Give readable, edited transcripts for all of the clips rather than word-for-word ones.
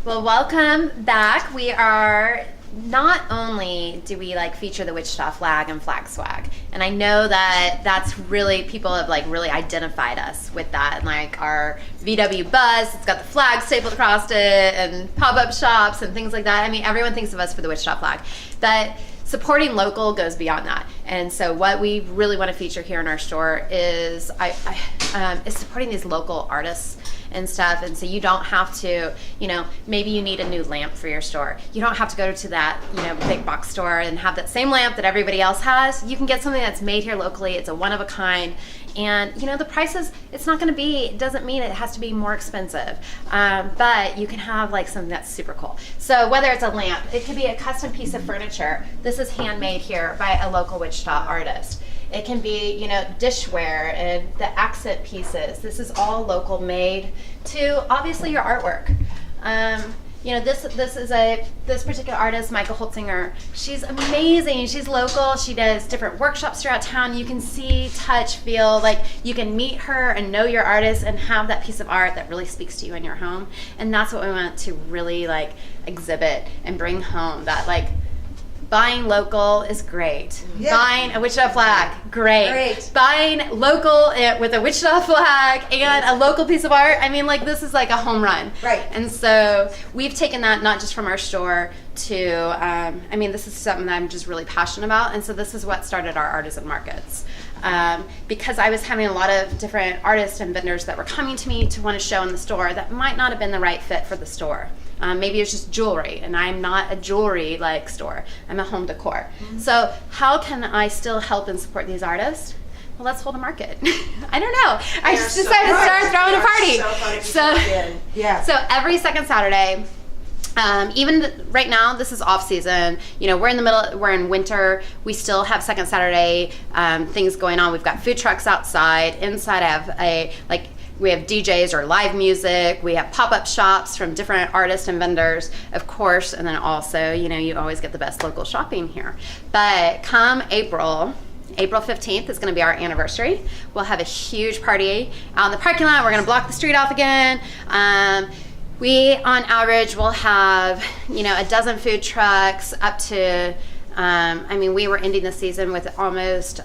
Well, welcome back. We are not only do we feature the Wichita flag and flag swag, and I know that that's really, people have really identified us with that, and our VW bus, it's got the flag stapled across it, and pop-up shops and things like that. I mean, everyone thinks of us for the Wichita flag, but supporting local goes beyond that. And so what we really want to feature here in our store is is supporting these local artists and stuff. And so you don't have to, maybe you need a new lamp for your store. You don't have to go to that, big box store and have that same lamp that everybody else has. You can get something that's made here locally. It's a one of a kind. And the prices, it's not going to be, it doesn't mean it has to be more expensive, but you can have something that's super cool. So whether it's a lamp, it could be a custom piece of furniture. This is handmade here by a local Wichita artist. It can be, dishware and the accent pieces. This is all local made to obviously your artwork. This particular artist, Michael Holtzinger, she's amazing. She's local. She does different workshops throughout town. You can see, touch, feel, you can meet her and know your artist and have that piece of art that really speaks to you in your home. And that's what we want to really exhibit and bring home, that buying local is great. Yeah. Buying a Wichita flag, great. Buying local with a Wichita flag and a local piece of art, this is a home run. Right. And so we've taken that not just from our store to, this is something that I'm just really passionate about. And so this is what started our artisan markets. Because I was having a lot of different artists and vendors that were coming to me to want to show in the store that might not have been the right fit for the store. Maybe it's just jewelry, and I'm not a jewelry store. I'm a home decor. Mm-hmm. So how can I still help and support these artists? Well, let's hold a market. I don't know. I just decided to start throwing a party. So every second Saturday, right now, this is off season. We're in winter. We still have second Saturday things going on. We've got food trucks outside. Inside, I have we have DJs or live music. We have pop-up shops from different artists and vendors, of course, and then also, you always get the best local shopping here. But come April 15th is going to be our anniversary. We'll have a huge party out in the parking lot. We're going to block the street off again. We, on average, will have, a dozen food trucks up to, we were ending the season with almost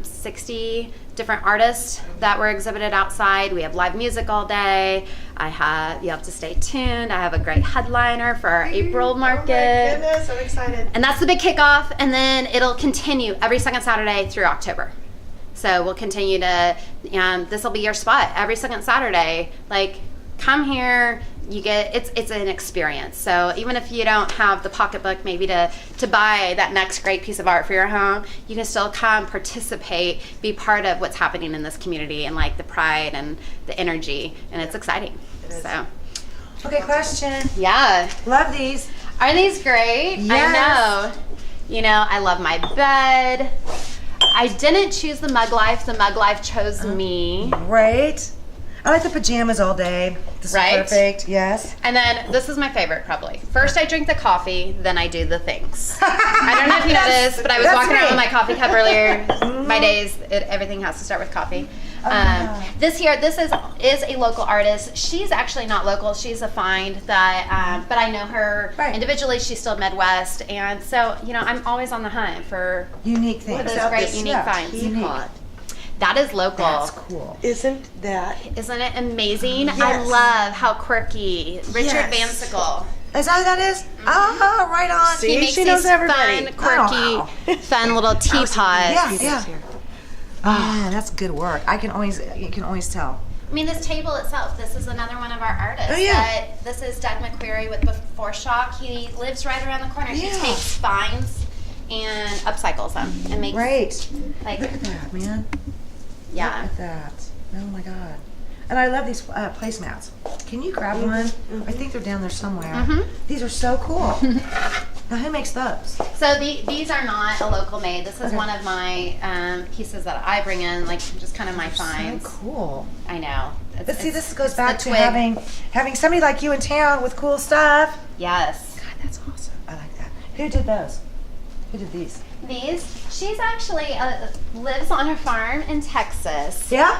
60 different artists that were exhibited outside. We have live music all day. You have to stay tuned. I have a great headliner for our April market. Oh my goodness, I'm excited. And that's the big kickoff, and then it'll continue every second Saturday through October. So we'll continue to, this will be your spot every second Saturday. Come here. It's an experience. So even if you don't have the pocketbook maybe to buy that next great piece of art for your home, you can still come participate, be part of what's happening in this community, and the pride and the energy, and it's exciting. So okay, question. Yeah. Love these. Are these great? Yes. I know. I love my bed. I didn't choose the Mug Life. The Mug Life chose me. Great. I like the pajamas all day. This is perfect. Yes. And then this is my favorite, probably. First I drink the coffee, then I do the things. I don't know if you noticed, but I was walking around with my coffee cup earlier. My days, everything has to start with coffee. This is a local artist. She's actually not local. She's a find that, but I know her individually. She's still Midwest, and so I'm always on the hunt for unique things. For those great unique finds. That is local. That's cool. Isn't it amazing? Yes. I love how quirky. Richard Van Sickle. Is that what that is? Mm-hmm. Oh, right on. See, he makes she knows these everybody. fun, quirky, fun little teapots. Yeah. Oh, that's good work. You can always tell. This table itself, this is another one of our artists. Oh, yeah. This is Doug McQuarrie with Before Shock. He lives right around the corner. Yeah. He takes finds and upcycles them and makes Look at that, man. Yeah. Look at that. Oh my God. And I love these placemats. Can you grab one? I think they're down there somewhere. Mm-hmm. These are so cool. Now, who makes those? So these are not a local made. This is one of my pieces that I bring in, just kind of my finds. So cool. I know. But see, this goes back to having somebody like you in town with cool stuff. Yes. God, that's awesome. I like that. Who did those? Who did these? These, she's actually lives on a farm in Texas. Yeah?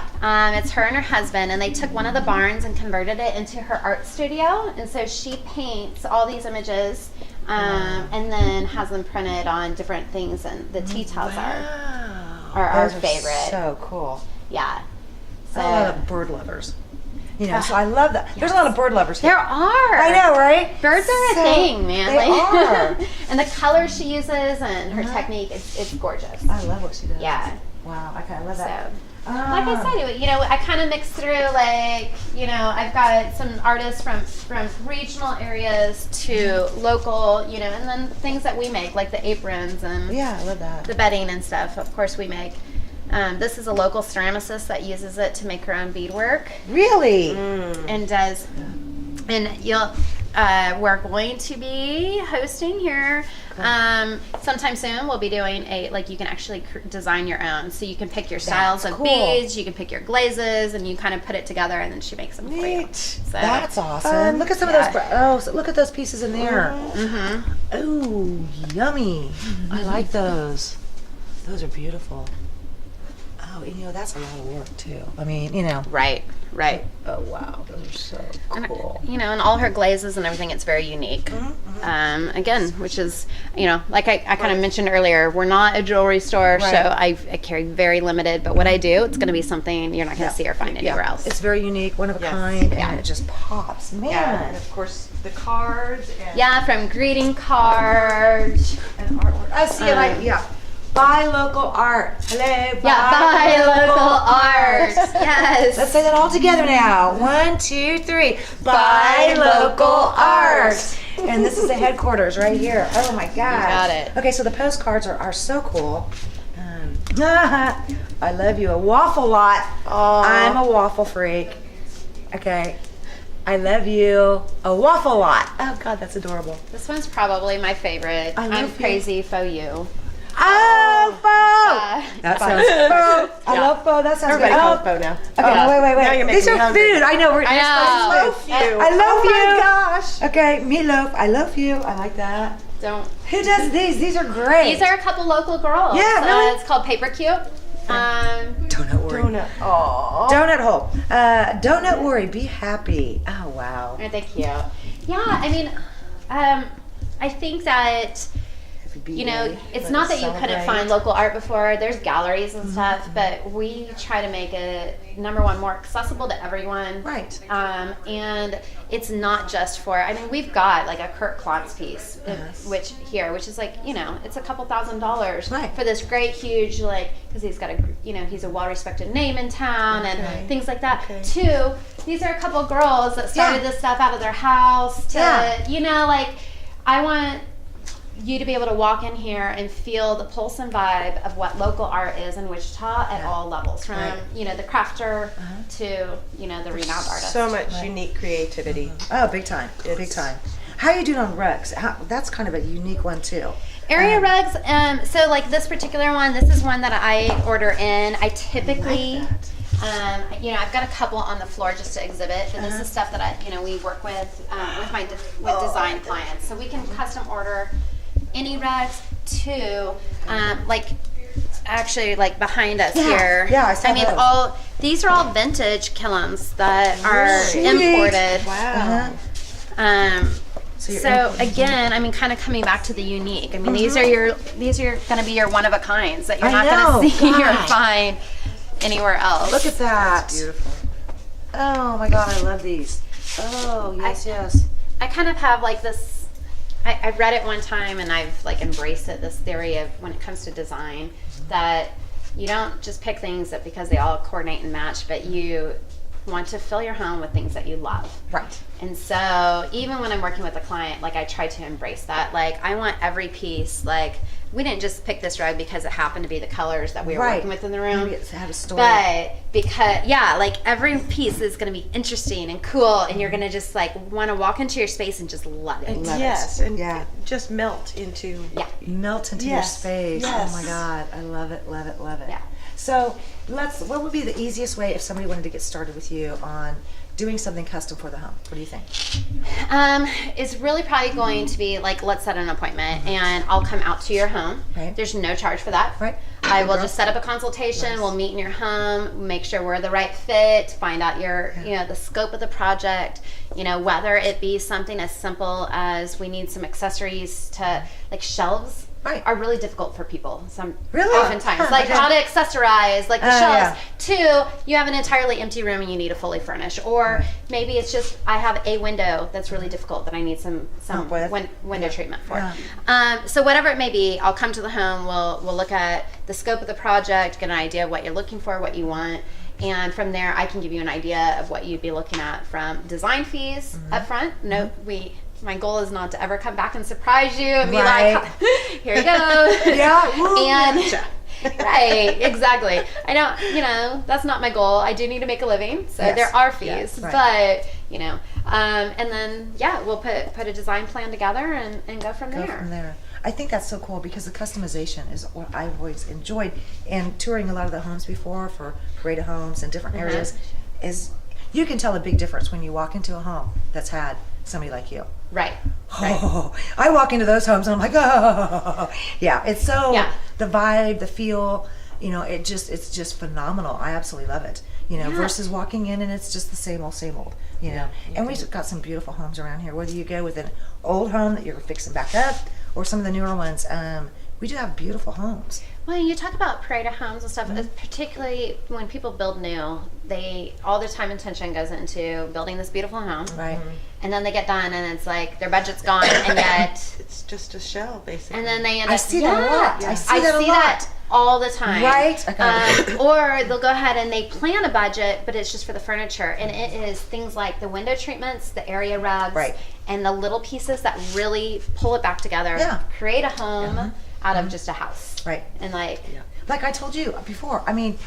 It's her and her husband, and they took one of the barns and converted it into her art studio. And so she paints all these images, and then has them printed on different things. And the tea towels are our Those favorite. So cool. Yeah. So I love bird lovers. You know, so I love that. There's a lot of bird lovers here. there are. I know, right? Birds are a So- thing, man. They are. And the colors she uses and her technique, it's gorgeous. I love what she does. Yeah. Wow, I kind of love So, that. like I said, you know, I kind of mix through, like, you know, I've got some artists from regional areas to local, you know, and then things that we make, like the aprons and Yeah, I love that. the bedding and stuff. Of course, we make. This is a local ceramicist that uses it to make her own beadwork Really? and does. And we're going to be hosting here sometime soon. We'll be doing you can actually design your own. So you can pick your styles That's of cool. beads, you can pick your glazes, and you kind of put it together, and then she makes them for you. Neat. So, That's awesome. Look at some of those. So look at those pieces in there. Mm-hmm. Ooh, yummy. I like those. Those are beautiful. Oh, you know, that's a lot of work too. I mean, you know. Right. Oh, wow. Those are so And, cool. you know, and all her glazes and everything, it's very unique. Again, which is, you know, like I kind of mentioned earlier, we're not a jewelry store, Right. so I carry very limited, but what I do, it's going to be something you're not going to see or find anywhere else. It's very unique, one of a Yes. kind, Yeah. and it just pops. Man. And of course, the cards and, Yeah, from greeting cards. And artwork. I see it. Buy local art. Hello. Yeah, buy local art. Yes. Let's say that all together now. 1, 2, 3. Buy local art. And this is the headquarters right here. Oh my God. got it. Okay, so the postcards are so cool. I love you a waffle lot. I'm a waffle freak. Okay. I love you a waffle lot. Oh God, that's adorable. This one's probably my favorite. I love I'm you. crazy for you. Oh, faux. That sounds faux. I love faux. That sounds everybody good. calls Oh, Bo now. Okay, wait. Now you're making These me are hungry. food. I know. I know. I love you. Oh my gosh. Okay, meatloaf. I love you. I like that. Don't. Who does these? These are great. These are a couple local girls. Yeah, really? It's called Paper Cute. Donut worry. Donut. Aww. Donut hole. Donut worry. Be happy. Oh wow. Aren't they cute? Yeah, I mean, I think that, you know, it's not that you couldn't find local art before. There's galleries and stuff, but we try to make it, number one, more accessible to everyone. Right. And it's not just for, I mean, we've got like a Kurt Klontz piece, which is like, you know, it's a couple $1,000s Right. for this great, huge, like, because he's got a, you know, he's a well-respected name in town and things like that. Okay. Two, these are a couple girls that started this stuff out of their house to, you know, like, I want you to be able to walk in here and feel the pulse and vibe of what local art is in Wichita at all levels, from you know, the crafter to, you know, the renowned artist. So much unique creativity. Oh, big time. Big time. How are you doing on rugs? That's kind of a unique one too. Area rugs, so like this particular one, this is one that I order in. I typically, you know, I've got a couple on the floor just to exhibit, but this is stuff that I, you know, we work with my design clients. So we can custom order any rugs to, like, actually, like behind us here. Yeah, I saw mean, those. these are all vintage killums that are Sweet. imported. Wow. So again, I mean, kind of coming back to the unique. I mean, these are going to be your one of a kinds that you're not going to see or God. find anywhere else. Look at that. Beautiful. Oh my God, I love these. Oh yes. I kind of have like this. I read it one time and I've like embraced it. This theory of when it comes to design, that you don't just pick things that because they all coordinate and match, but you want to fill your home with things that you love. Right. And so even when I'm working with a client, like I try to embrace that. Like I want every piece, like we didn't just pick this rug because it happened to be the colors that we were working with in the room. Maybe it had a story. But because, yeah, like every piece is going to be interesting and cool, and you're going to just like want to walk into your space and just love it. Yes, and just melt into. Yeah. Melt into your Yes, space. yes. Oh my God, I love it, love it, love it. Yeah. So what would be the easiest way if somebody wanted to get started with you on doing something custom for the home? What do you think? It's really probably going to be like, let's set an appointment and I'll come out to your home. Right. There's no charge for that. Right. I will just set up a consultation. We'll meet in your home, make sure we're the right fit, find out your, the scope of the project, whether it be something as simple as we need some accessories to, like shelves. Right. Are really difficult for people. Really? Oftentimes, like how to accessorize, like the shelves. yeah. 2, you have an entirely empty room and you need to fully furnish, or maybe it's just I have a window that's really difficult that I need some window treatment for. Yeah. So whatever it may be, I'll come to the home. We'll look at the scope of the project, get an idea of what you're looking for, what you want. And from there, I can give you an idea of what you'd be looking at from design fees up front. No, my goal is not to ever come back and surprise you and be like, here you go. Yeah. Woo, and right, exactly. I don't, that's not my goal. I do need to make a living, so there are fees. But and then we'll put a design plan together and go from there. I think that's so cool because the customization is what I've always enjoyed. And touring a lot of the homes before for Parade Homes in different areas is you can tell a big difference when you walk into a home that's had somebody like you. Right. Oh, I walk into those homes and I'm like, oh, yeah. It's so the vibe, the feel, it's just phenomenal. I absolutely love it. Versus walking in and it's just the same old, And we've got some beautiful homes around here. Whether you go with an old home that you're fixing back up, or some of the newer ones, we do have beautiful homes. Well, you talk about Parade homes and stuff, particularly when people build new, all their time and attention goes into building this beautiful home. Right. And then they get done and it's like their budget's gone and yet it's just a shell, basically. and then they end up I see that a lot. Yeah. I see that a lot. That all the time. Right. Or they'll go ahead and they plan a budget, but it's just for the furniture. And it is things like the window treatments, the area rugs, and the little pieces that really pull it back together, create a home out of just a house. Right. And like I told you before, I mean,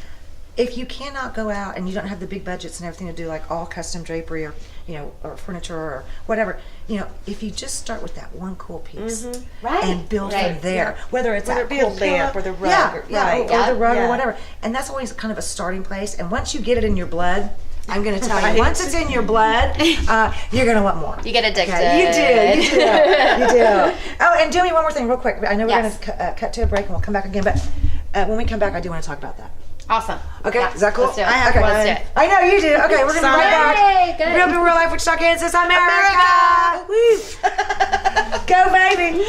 if you cannot go out and you don't have the big budgets and everything to do like all custom drapery or or furniture or whatever, if you just start with that one cool piece and build from there, whether it be a lamp or the rug, or the rug or whatever, and that's always kind of a starting place. And once you get it in your blood, I'm going to tell you, once it's in your blood, you're going to want more. you get addicted. Okay, you do. Oh, and do me one more thing real quick. I know we're going to cut to a break and we'll come back again, but when we come back, I do want to talk about that. Awesome. Okay, is that cool? Let's do it. Okay. Let's do it. I know you do. Okay, we're going to be right back. Good. Real Real Life with Chuck Kansas, America! Woo. Go, baby!